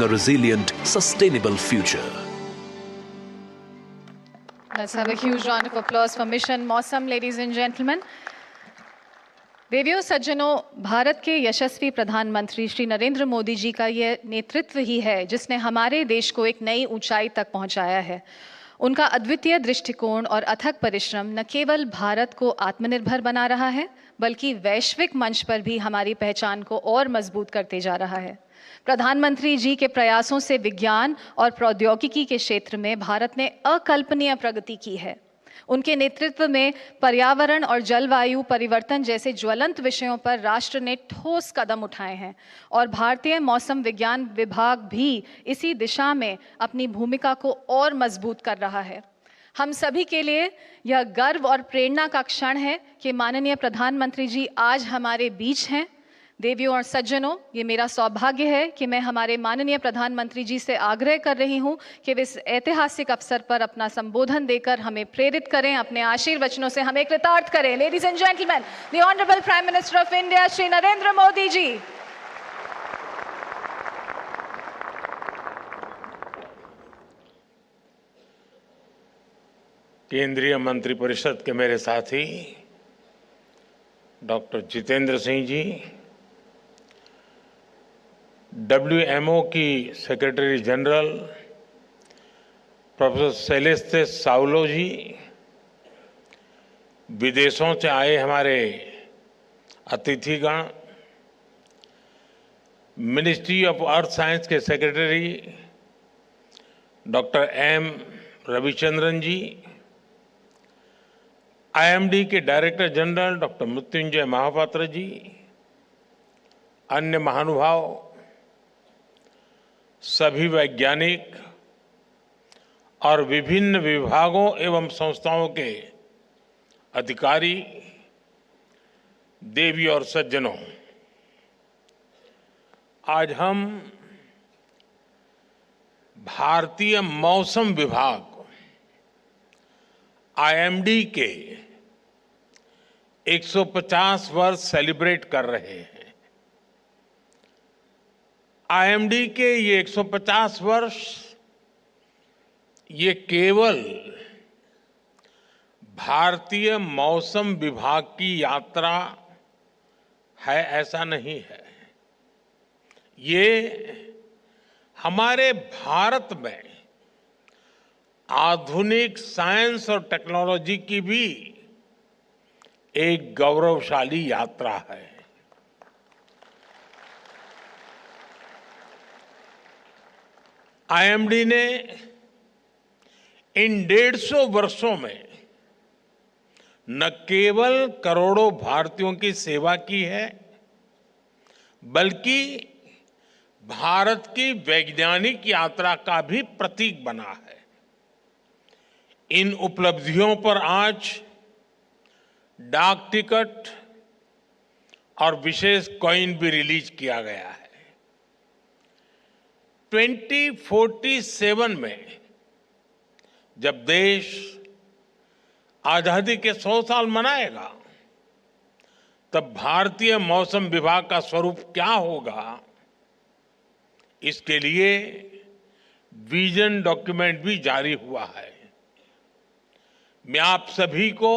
a resilient, sustainable future. Let's have a huge round of applause for Mission Mausam, ladies and gentlemen. देवियों सज्जनों, भारत के यशस्वी प्रधानमंत्री श्री नरेंद्र मोदी जी का ये नेतृत्व ही है जिसने हमारे देश को एक नई ऊंचाई तक पहुंचाया है। उनका अद्वितीय दृष्टिकोण और अथक परिश्रम न केवल भारत को आत्मनिर्भर बना रहा है, बल्कि वैश्विक मंच पर भी हमारी पहचान को और मजबूत करते जा रहा है। प्रधानमंत्री जी के प्रयासों से विज्ञान और प्रौद्योगिकी के क्षेत्र में भारत ने अकल्पनीय प्रगति की है। उनके नेतृत्व में पर्यावरण और जलवायु परिवर्तन जैसे ज्वलंत विषयों पर राष्ट्र ने ठोस कदम उठाए हैं और भारतीय मौसम विज्ञान विभाग भी इसी दिशा में अपनी भूमिका को और मजबूत कर रहा है। हम सभी के लिए यह गर्व और प्रेरणा का क्षण है कि माननीय प्रधानमंत्री जी आज हमारे बीच हैं। देवियों और सज्जनों, ये मेरा सौभाग्य है कि मैं हमारे माननीय प्रधानमंत्री जी से आग्रह कर रही हूं कि वे इस ऐतिहासिक अवसर पर अपना संबोधन देकर हमें प्रेरित करें, अपने आशीर्वचनों से हमें कृतार्थ करें। Ladies and gentleman, the honourable prime minister of India Shri Narendra Modi ji. केंद्रीय मंत्रिपरिषद के मेरे साथी डॉक्टर जितेंद्र सिंह जी, WMO की secretary general professor Celeste Saulo ji, विदेशों से आए हमारे अतिथिगण, मिनिस्ट्री ऑफ अर्थ साइंस के secretary doctor M Ravichandran ji, IMD के director general doctor Mrityunjay Mohapatra ji, अन्य महानुभाव, सभी वैज्ञानिक और विभिन्न विभागों एवं संस्थाओं के अधिकारी, देवी और सज्जनों, आज हम भारतीय मौसम विभाग IMD के 150 वर्ष सेलिब्रेट कर रहे हैं। IMD के ये 150 वर्ष ये केवल भारतीय मौसम विभाग की यात्रा है ऐसा नहीं है, ये हमारे भारत में आधुनिक साइंस और टेक्नोलॉजी की भी एक गौरवशाली यात्रा है। IMD ने इन 150 वर्षों में न केवल करोड़ों भारतीयों की सेवा की है, बल्कि भारत की वैज्ञानिक यात्रा का भी प्रतीक बना है। इन उपलब्धियों पर आज डाक टिकट और विशेष कॉइन भी रिलीज किया गया है। 2047 में जब देश आजादी के 100 साल मनाएगा, तब भारतीय मौसम विभाग का स्वरूप क्या होगा, इसके लिए विजन डॉक्यूमेंट भी जारी हुआ है। मैं आप सभी को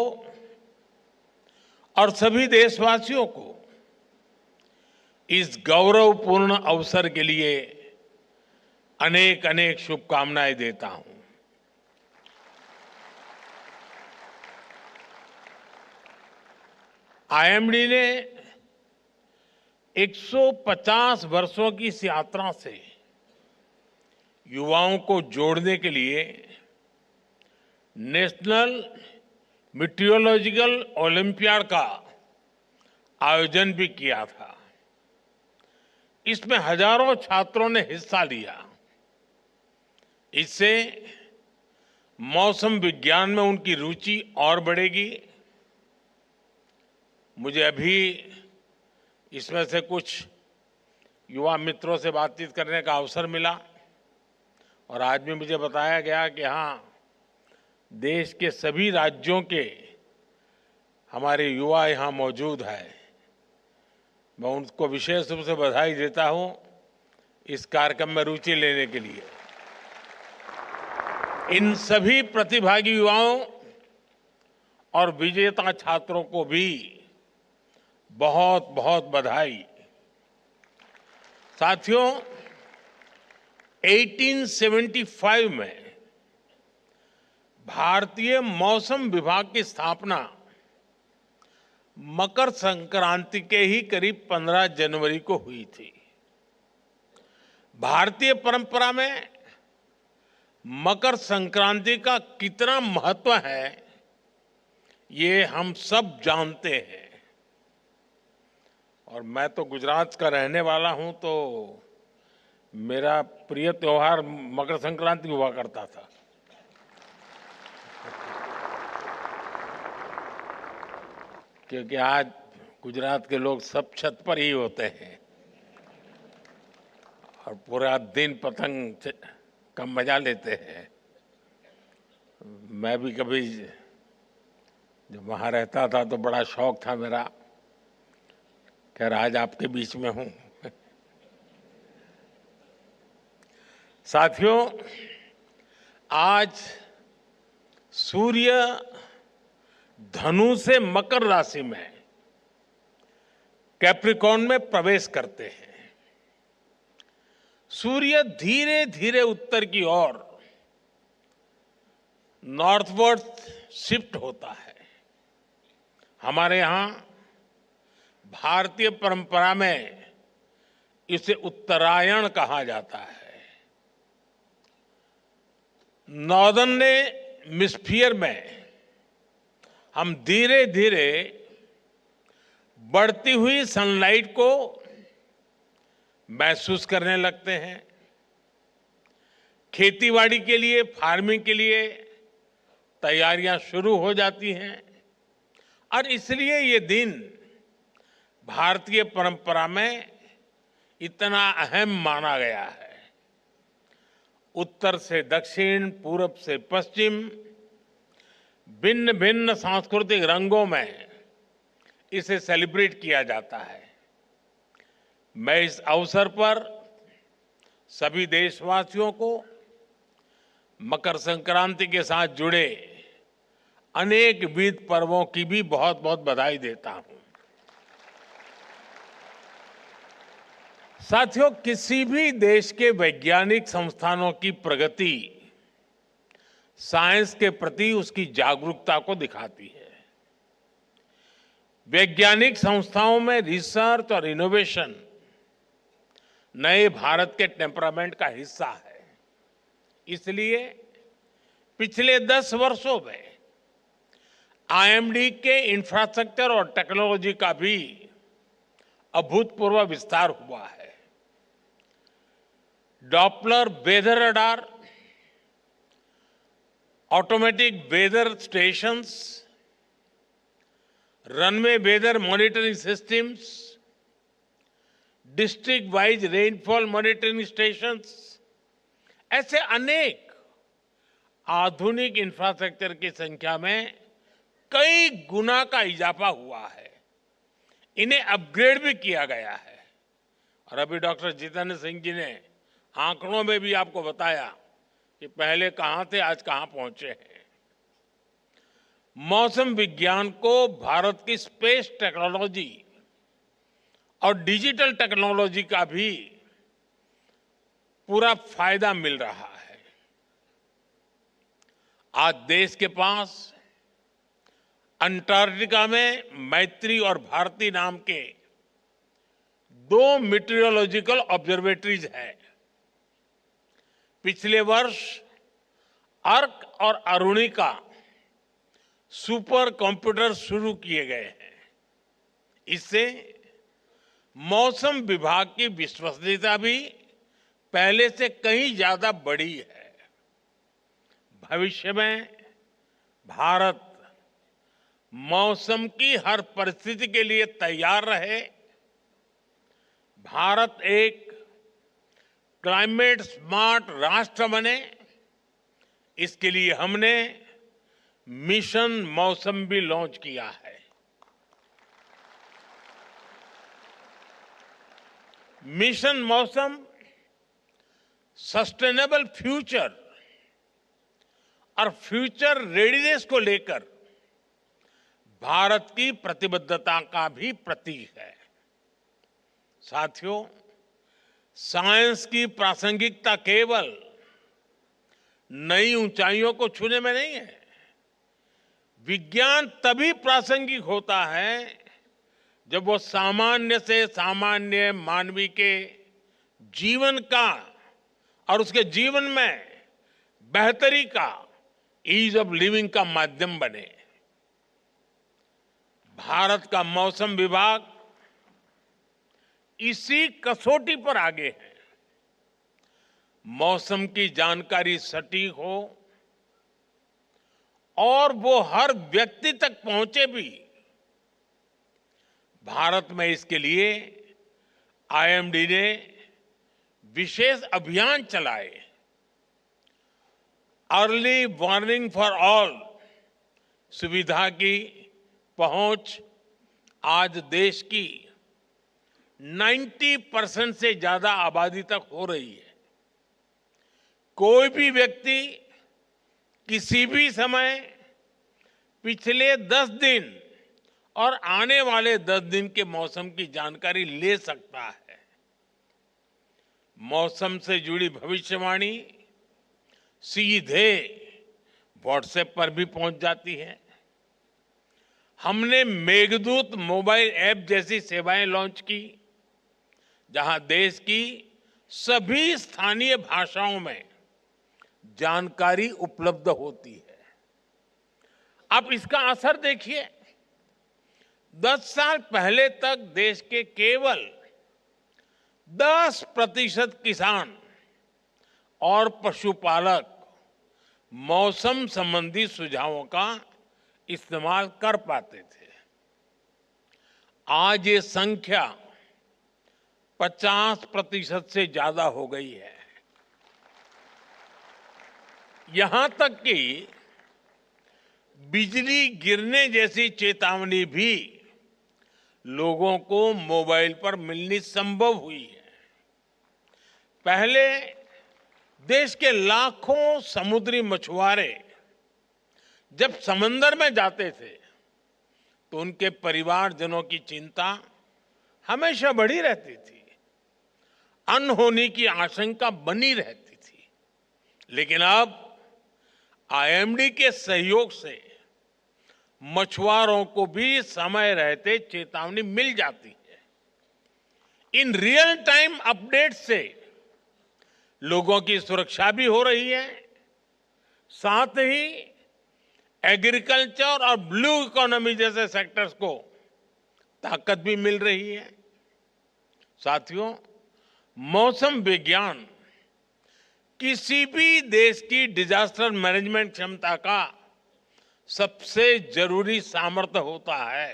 और सभी देशवासियों को इस गौरवपूर्ण अवसर के लिए अनेक अनेक शुभकामनाएं देता हूं। IMD ने 150 वर्षों की इस यात्रा से युवाओं को जोड़ने के लिए नेशनल मीटियोलॉजिकल ओलंपियाड का आयोजन भी किया था। इसमें हजारों छात्रों ने हिस्सा लिया। इससे मौसम विज्ञान में उनकी रुचि और बढ़ेगी। मुझे अभी इसमें से कुछ युवा मित्रों से बातचीत करने का अवसर मिला और आज भी मुझे बताया गया कि हाँ, देश के सभी राज्यों के हमारे युवा यहाँ मौजूद है। मैं उनको विशेष रूप से बधाई देता हूँ। इस कार्यक्रम में रुचि लेने के लिए। इन सभी प्रतिभागी युवाओं और विजेता छात्रों को भी बहुत बहुत बधाई। साथियों, 1875 में भारतीय मौसम विभाग की स्थापना मकर संक्रांति के ही करीब 15 जनवरी को हुई थी। भारतीय परंपरा में मकर संक्रांति का कितना महत्व है, ये हम सब जानते हैं। और मैं तो गुजरात का रहने वाला हूं, तो मेरा प्रिय त्योहार मकर संक्रांति हुआ करता था। क्योंकि आज गुजरात के लोग सब छत पर ही होते हैं और पूरा दिन पतंग का मजा लेते हैं। मैं भी कभी जब वहाँ रहता था तो बड़ा शौक था मेरा, खैर आज आपके बीच में हूँ। साथियों, आज सूर्य धनु से मकर राशि में कैप्रिकॉर्न में प्रवेश करते हैं। सूर्य धीरे धीरे उत्तर की ओर नॉर्थवर्ड शिफ्ट होता है। हमारे यहां भारतीय परंपरा में इसे उत्तरायण कहा जाता है। नॉर्दर्न हेमिस्फीयर में हम धीरे धीरे बढ़ती हुई सनलाइट को महसूस करने लगते हैं। खेतीबाड़ी के लिए, फार्मिंग के लिए तैयारियां शुरू हो जाती हैं और इसलिए ये दिन भारतीय परंपरा में इतना अहम माना गया है। उत्तर से दक्षिण, पूरब से पश्चिम, भिन्न भिन्न सांस्कृतिक रंगों में इसे सेलिब्रेट किया जाता है। मैं इस अवसर पर सभी देशवासियों को मकर संक्रांति के साथ जुड़े अनेक विविध पर्वों की भी बहुत बहुत बधाई देता हूं। साथियों, किसी भी देश के वैज्ञानिक संस्थानों की प्रगति साइंस के प्रति उसकी जागरूकता को दिखाती है। वैज्ञानिक संस्थाओं में रिसर्च और इनोवेशन नए भारत के टेम्परामेंट का हिस्सा है। इसलिए पिछले 10 वर्षों में आईएमडी के इंफ्रास्ट्रक्चर और टेक्नोलॉजी का भी अभूतपूर्व विस्तार हुआ है। Doppler weather radar, automatic weather stations, runway weather monitoring systems, district wise rainfall monitoring stations, ऐसे अनेक आधुनिक इंफ्रास्ट्रक्चर की संख्या में कई गुना का इजाफा हुआ है। इन्हें अपग्रेड भी किया गया है। और अभी डॉक्टर जितेंद्र सिंह जी ने आंकड़ों में भी आपको बताया कि पहले कहां थे, आज कहां पहुंचे हैं। मौसम विज्ञान को भारत की स्पेस टेक्नोलॉजी और डिजिटल टेक्नोलॉजी का भी पूरा फायदा मिल रहा है। आज देश के पास अंटार्कटिका में मैत्री और भारती नाम के 2 मीटरोलॉजिकल ऑब्जर्वेटरीज हैं। पिछले वर्ष अर्क और अरुणिका सुपर कंप्यूटर शुरू किए गए हैं। इससे मौसम विभाग की विश्वसनीयता भी पहले से कहीं ज्यादा बढ़ी है। भविष्य में भारत मौसम की हर परिस्थिति के लिए तैयार रहे। भारत एक क्लाइमेट स्मार्ट राष्ट्र बने, इसके लिए हमने मिशन मौसम भी लॉन्च किया है। मिशन मौसम सस्टेनेबल फ्यूचर और फ्यूचर रेडीनेस को लेकर भारत की प्रतिबद्धता का भी प्रतीक है। साथियों, साइंस की प्रासंगिकता केवल नई ऊंचाइयों को छूने में नहीं है। विज्ञान तभी प्रासंगिक होता है जब वो सामान्य से सामान्य मानवी के जीवन का और उसके जीवन में बेहतरी का, ईज ऑफ लिविंग का माध्यम बने। भारत का मौसम विभाग इसी कसौटी पर आगे है। मौसम की जानकारी सटीक हो और वो हर व्यक्ति तक पहुंचे भी। भारत में इसके लिए आईएमडी ने विशेष अभियान चलाए। अर्ली वार्निंग फॉर ऑल सुविधा की पहुंच आज देश की 90% से ज्यादा आबादी तक हो रही है। कोई भी व्यक्ति किसी भी समय पिछले 10 दिन और आने वाले 10 दिन के मौसम की जानकारी ले सकता है। मौसम से जुड़ी भविष्यवाणी सीधे व्हाट्सएप पर भी पहुंच जाती है। हमने मेघदूत मोबाइल ऐप जैसी सेवाएं लॉन्च की, जहां देश की सभी स्थानीय भाषाओं में जानकारी उपलब्ध होती है। आप इसका असर देखिए। 10 साल पहले तक देश के केवल 10% किसान और पशुपालक मौसम संबंधी सुझावों का इस्तेमाल कर पाते थे। आज ये संख्या 50% से ज्यादा हो गई है। यहां तक कि बिजली गिरने जैसी चेतावनी भी लोगों को मोबाइल पर मिलनी संभव हुई है। पहले देश के लाखों समुद्री मछुआरे जब समंदर में जाते थे तो उनके परिवारजनों की चिंता हमेशा बढ़ी रहती थी। अनहोनी की आशंका बनी रहती थी। लेकिन अब आईएमडी के सहयोग से मछुआरों को भी समय रहते चेतावनी मिल जाती है। इन रियल टाइम अपडेट से लोगों की सुरक्षा भी हो रही है, साथ ही एग्रीकल्चर और ब्लू इकोनॉमी जैसे सेक्टर्स को ताकत भी मिल रही है। साथियों, मौसम विज्ञान किसी भी देश की डिजास्टर मैनेजमेंट क्षमता का सबसे जरूरी सामर्थ्य होता है।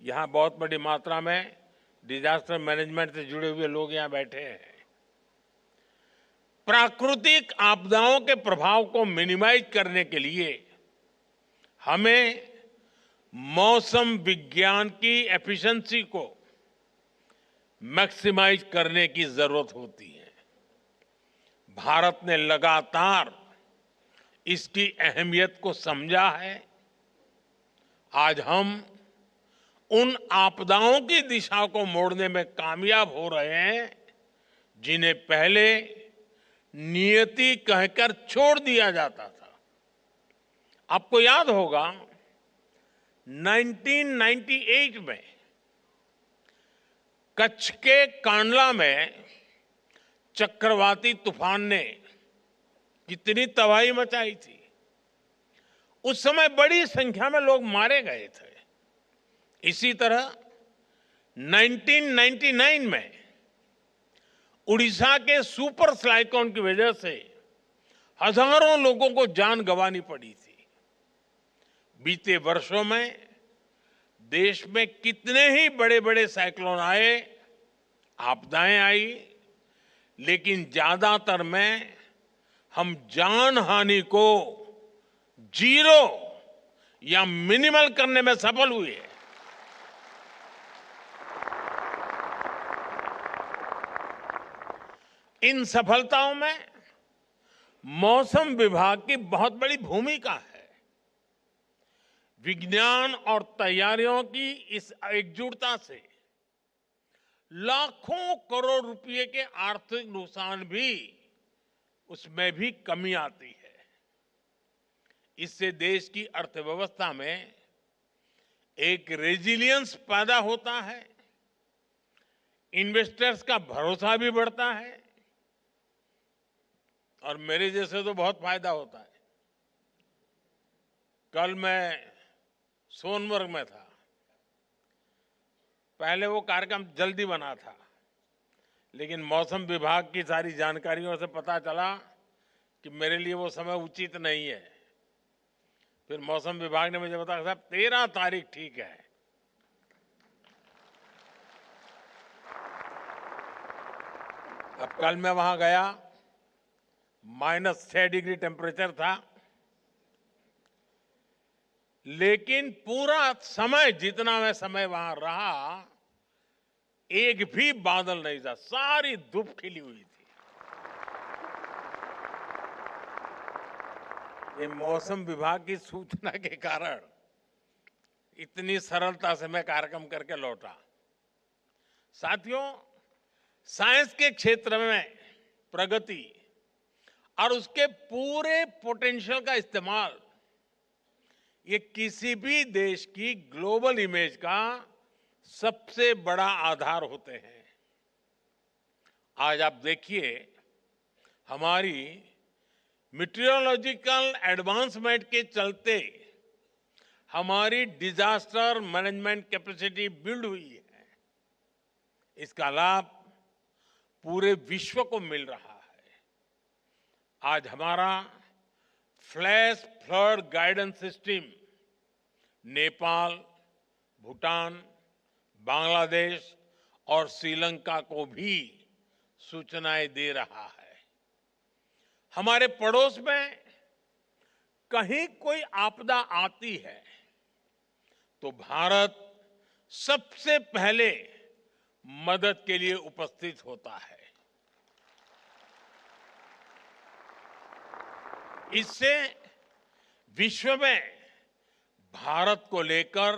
यहां बहुत बड़ी मात्रा में डिजास्टर मैनेजमेंट से जुड़े हुए लोग यहां बैठे हैं। प्राकृतिक आपदाओं के प्रभाव को मिनिमाइज करने के लिए हमें मौसम विज्ञान की एफिशिएंसी को मैक्सिमाइज करने की जरूरत होती है। भारत ने लगातार इसकी अहमियत को समझा है। आज हम उन आपदाओं की दिशा को मोड़ने में कामयाब हो रहे हैं जिन्हें पहले नियति कहकर छोड़ दिया जाता था। आपको याद होगा 1998 में कच्छ के कांडला में चक्रवाती तूफान ने कितनी तबाही मचाई थी। उस समय बड़ी संख्या में लोग मारे गए थे। इसी तरह 1999 में उड़ीसा के सुपर साइक्लोन की वजह से हजारों लोगों को जान गंवानी पड़ी थी। बीते वर्षों में देश में कितने ही बड़े बड़े साइक्लोन आए, आपदाएं आई, लेकिन ज्यादातर में हम जान हानि को जीरो या मिनिमल करने में सफल हुए। इन सफलताओं में मौसम विभाग की बहुत बड़ी भूमिका है। विज्ञान और तैयारियों की इस एकजुटता से लाखों करोड़ रुपए के आर्थिक नुकसान भी उसमें भी कमी आती है। इससे देश की अर्थव्यवस्था में एक रेजिलियंस पैदा होता है, इन्वेस्टर्स का भरोसा भी बढ़ता है और मेरे जैसे तो बहुत फायदा होता है। कल मैं सोनमर्ग में था। पहले वो कार्यक्रम जल्दी बना था, लेकिन मौसम विभाग की सारी जानकारियों से पता चला कि मेरे लिए वो समय उचित नहीं है। फिर मौसम विभाग ने मुझे बताया, साहब 13 तारीख ठीक है। अब कल मैं वहां गया, -6 डिग्री टेम्परेचर था, लेकिन पूरा समय जितना मैं समय वहां रहा, एक भी बादल नहीं था, सारी धूप खिली हुई थी। ये मौसम विभाग की सूचना के कारण इतनी सरलता से मैं कार्यक्रम करके लौटा। साथियों, साइंस के क्षेत्र में प्रगति और उसके पूरे पोटेंशियल का इस्तेमाल, ये किसी भी देश की ग्लोबल इमेज का सबसे बड़ा आधार होते हैं। आज आप देखिए, हमारी मीटरोलॉजिकल एडवांसमेंट के चलते हमारी डिजास्टर मैनेजमेंट कैपेसिटी बिल्ड हुई है। इसका लाभ पूरे विश्व को मिल रहा है। आज हमारा flash flood guidance system Nepal, Bhutan, Bangladesh और श्रीलंका को भी सूचनाएं दे रहा है। हमारे पड़ोस में कहीं कोई आपदा आती है तो भारत सबसे पहले मदद के लिए उपस्थित होता है। इससे विश्व में भारत को लेकर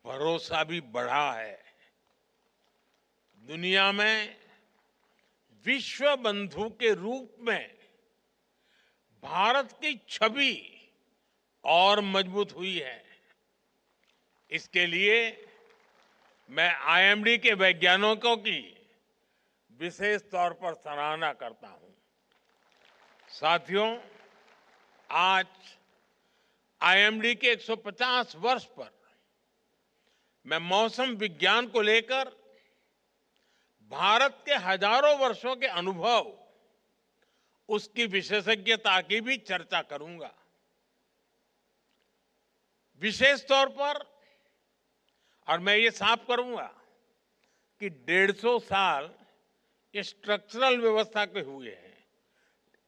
भरोसा भी बढ़ा है। दुनिया में विश्व बंधु के रूप में भारत की छवि और मजबूत हुई है। इसके लिए मैं आईएमडी के वैज्ञानिकों की विशेष तौर पर सराहना करता हूं। साथियों, आज आईएमडी के 150 वर्ष पर मैं मौसम विज्ञान को लेकर भारत के हजारों वर्षों के अनुभव, उसकी विशेषज्ञता की भी चर्चा करूंगा। विशेष तौर पर, और मैं ये साफ करूंगा कि 150 साल ये स्ट्रक्चरल व्यवस्था के हुए हैं,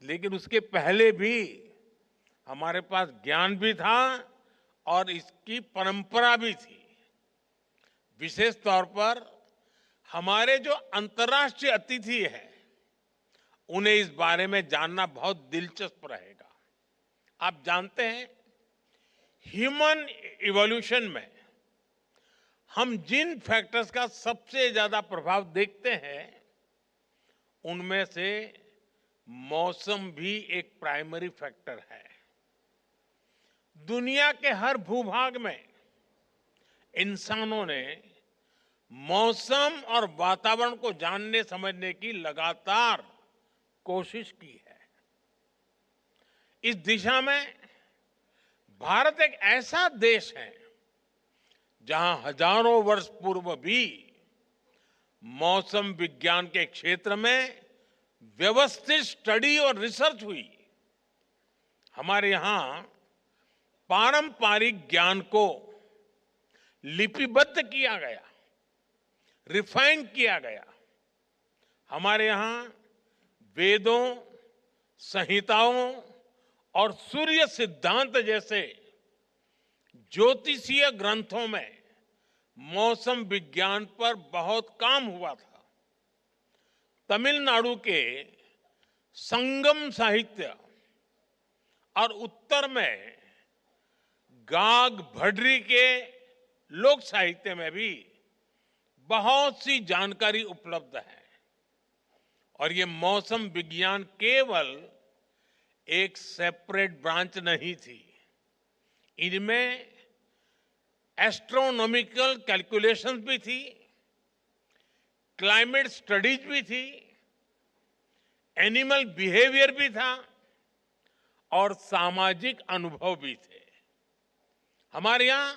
लेकिन उसके पहले भी हमारे पास ज्ञान भी था और इसकी परंपरा भी थी। विशेष तौर पर हमारे जो अंतर्राष्ट्रीय अतिथि हैं, उन्हें इस बारे में जानना बहुत दिलचस्प रहेगा। आप जानते हैं, ह्यूमन इवोल्यूशन में हम जिन फैक्टर्स का सबसे ज्यादा प्रभाव देखते हैं, उनमें से मौसम भी एक प्राइमरी फैक्टर है। दुनिया के हर भूभाग में इंसानों ने मौसम और वातावरण को जानने समझने की लगातार कोशिश की है। इस दिशा में भारत एक ऐसा देश है जहां हजारों वर्ष पूर्व भी मौसम विज्ञान के क्षेत्र में व्यवस्थित स्टडी और रिसर्च हुई। हमारे यहां पारंपरिक ज्ञान को लिपिबद्ध किया गया, रिफाइन किया गया। हमारे यहां वेदों, संहिताओं और सूर्य सिद्धांत जैसे ज्योतिषीय ग्रंथों में मौसम विज्ञान पर बहुत काम हुआ था। तमिलनाडु के संगम साहित्य और उत्तर में गाग भड्री के लोक साहित्य में भी बहुत सी जानकारी उपलब्ध है। और ये मौसम विज्ञान केवल एक सेपरेट ब्रांच नहीं थी, इनमें एस्ट्रोनॉमिकल कैलकुलेशंस भी थी, क्लाइमेट स्टडीज भी थी, एनिमल बिहेवियर भी था और सामाजिक अनुभव भी थे। हमारे यहां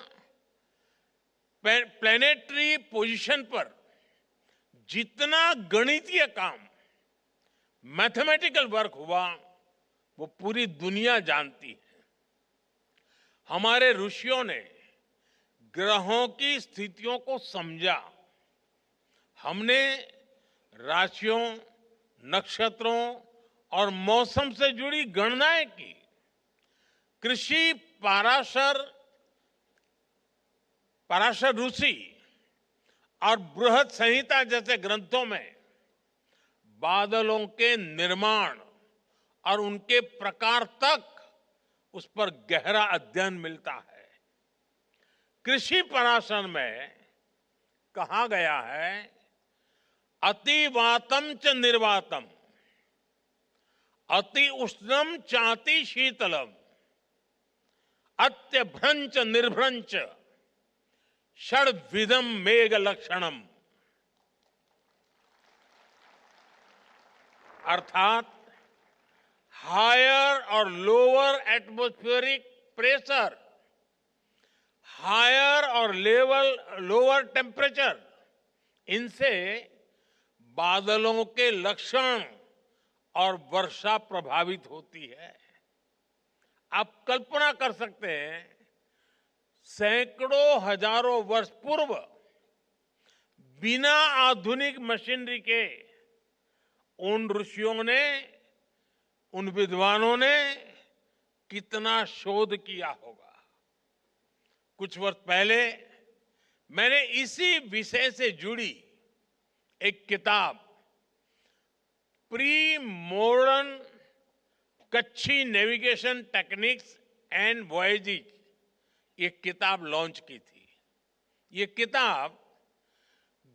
प्लेनेटरी पोजीशन पर जितना गणितीय काम, मैथमेटिकल वर्क हुआ, वो पूरी दुनिया जानती है। हमारे ऋषियों ने ग्रहों की स्थितियों को समझा। हमने राशियों, नक्षत्रों और मौसम से जुड़ी गणनाएं की। कृषि पराशर ऋषि और बृहद संहिता जैसे ग्रंथों में बादलों के निर्माण और उनके प्रकार तक उस पर गहरा अध्ययन मिलता है। कृषि पराशर में कहा गया है, अतिवातम च निर्वातम, अति उष्णम चाति शीतलम, अत्यभ्रंच निर्भ्रंच षड्विधम मेघ लक्षणम। अर्थात हायर और लोअर एटमॉस्फेरिक प्रेशर, हायर और लोअर टेम्परेचर, इनसे बादलों के लक्षण और वर्षा प्रभावित होती है। आप कल्पना कर सकते हैं, सैकड़ों हजारों वर्ष पूर्व बिना आधुनिक मशीनरी के उन ऋषियों ने, उन विद्वानों ने कितना शोध किया होगा। कुछ वर्ष पहले मैंने इसी विषय से जुड़ी एक किताब, pre modern Kutchi navigation techniques and voyages, ये किताब लॉन्च की थी। ये किताब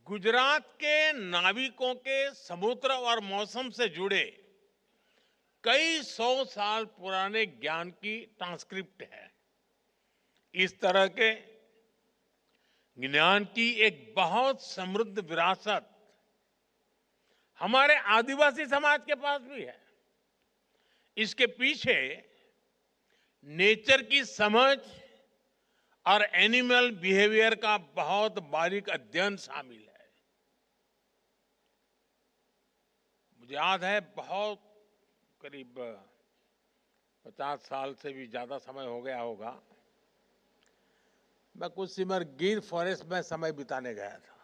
गुजरात के नाविकों के समुद्र और मौसम से जुड़े कई 100 साल पुराने ज्ञान की ट्रांसक्रिप्ट है। इस तरह के ज्ञान की एक बहुत समृद्ध विरासत हमारे आदिवासी समाज के पास भी है। इसके पीछे नेचर की समझ और एनिमल बिहेवियर का बहुत बारीक अध्ययन शामिल है। मुझे याद है, बहुत करीब 50 साल से भी ज्यादा समय हो गया होगा, मैं कुछ सिमर गिर फॉरेस्ट में समय बिताने गया था।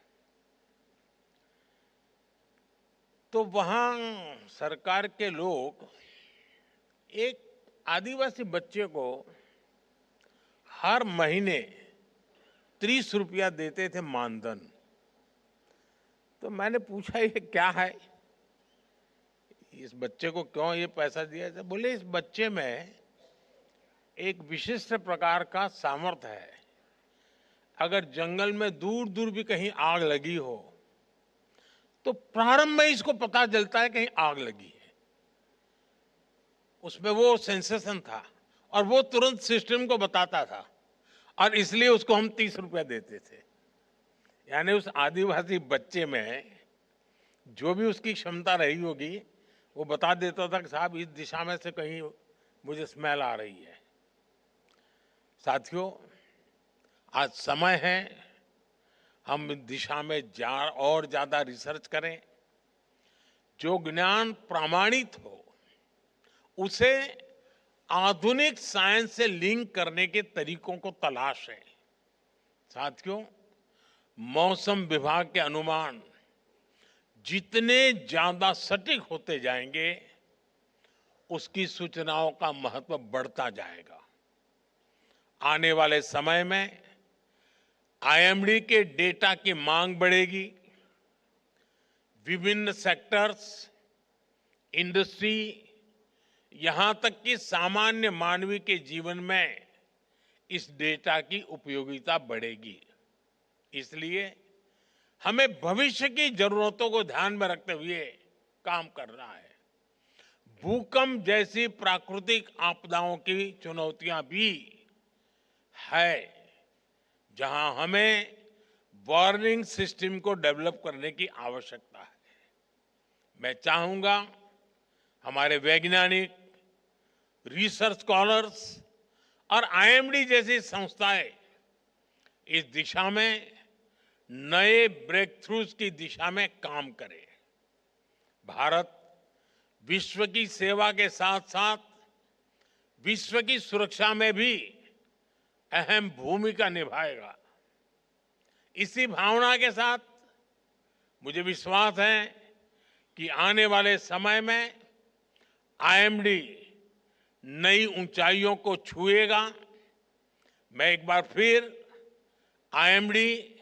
तो वहां सरकार के लोग एक आदिवासी बच्चे को हर महीने 30 रुपया देते थे मानधन। तो मैंने पूछा, ये क्या है, इस बच्चे को क्यों ये पैसा दिया जाता? बोले, इस बच्चे में एक विशिष्ट प्रकार का सामर्थ्य है। अगर जंगल में दूर दूर भी कहीं आग लगी हो तो प्रारंभ में इसको पता चलता है कहीं आग लगी है। उसमें वो सेंसेशन था और वो तुरंत सिस्टम को बताता था, और इसलिए उसको हम 30 रुपया देते थे। यानी उस आदिवासी बच्चे में जो भी उसकी क्षमता रही होगी, वो बता देता था कि साहब इस दिशा में से कहीं मुझे स्मेल आ रही है। साथियों, आज समय है हम इस दिशा में और ज्यादा रिसर्च करें। जो ज्ञान प्रामाणिक हो उसे आधुनिक साइंस से लिंक करने के तरीकों को तलाशें। साथियों, मौसम विभाग के अनुमान जितने ज्यादा सटीक होते जाएंगे, उसकी सूचनाओं का महत्व बढ़ता जाएगा। आने वाले समय में आईएमडी के डेटा की मांग बढ़ेगी, विभिन्न सेक्टर्स, इंडस्ट्री, यहां तक कि सामान्य मानवी के जीवन में इस डेटा की उपयोगिता बढ़ेगी। इसलिए हमें भविष्य की जरूरतों को ध्यान में रखते हुए काम करना है। भूकंप जैसी प्राकृतिक आपदाओं की चुनौतियां भी है, जहां हमें वार्निंग सिस्टम को डेवलप करने की आवश्यकता है। मैं चाहूंगा हमारे वैज्ञानिक, रिसर्च स्कॉलर्स और आईएमडी जैसी संस्थाएं इस दिशा में नए ब्रेक थ्रूज की दिशा में काम करें। भारत विश्व की सेवा के साथ साथ विश्व की सुरक्षा में भी अहम भूमिका निभाएगा। इसी भावना के साथ मुझे विश्वास है कि आने वाले समय में आईएमडी नई ऊंचाइयों को छुएगा। मैं एक बार फिर आईएमडी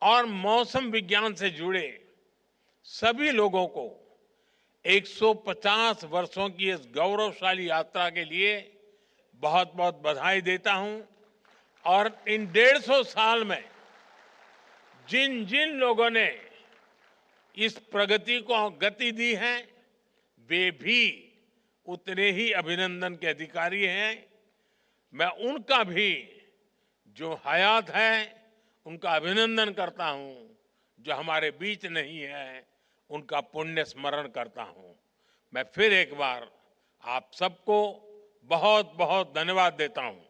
और मौसम विज्ञान से जुड़े सभी लोगों को 150 वर्षों की इस गौरवशाली यात्रा के लिए बहुत बहुत बधाई देता हूं। और इन 150 साल में जिन जिन लोगों ने इस प्रगति को गति दी है, वे भी उतने ही अभिनंदन के अधिकारी हैं। मैं उनका भी, जो हयात है, उनका अभिनंदन करता हूं। जो हमारे बीच नहीं है, उनका पुण्य स्मरण करता हूं। मैं फिर एक बार आप सबको बहुत बहुत धन्यवाद देता हूं।